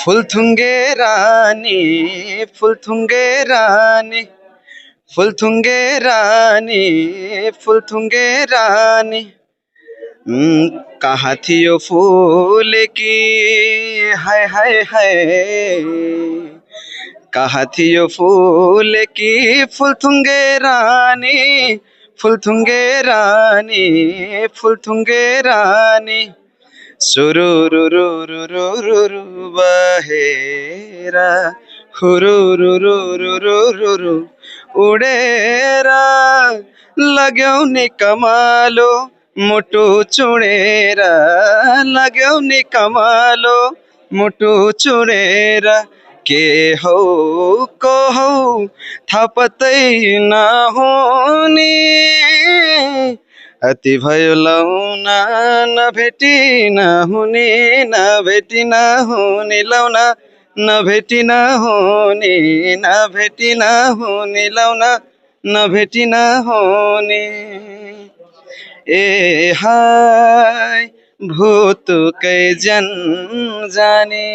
फुलथुङ्गे रानी फुलथुङ्गे रानी फुलथुङ्गे रानी फुलथुङ्गे रानी कहाँ थियो फूल की हाय हाय हाय कहाँ थियो फूल की फुलथुङ्गे रानी फुलथुङ्गे रानी फुलथुङ्गे रानी सुरुरुरुरुरुरु बहेर हुरुरुरुरुरुरु उडेर लाग्यौ नि कमालो मुटु चुडेर लाग्यौ नि कमालो मुटु चुडेर के हौ को हौ थाहा पत्तै नहुने अति भयो लौना नभेटी नहुने नभेटी नहुने लौना नभेटी नहुने नभेटी नहुने लौना नभेटी नहुने ए हाय भुतुकै जन जाने।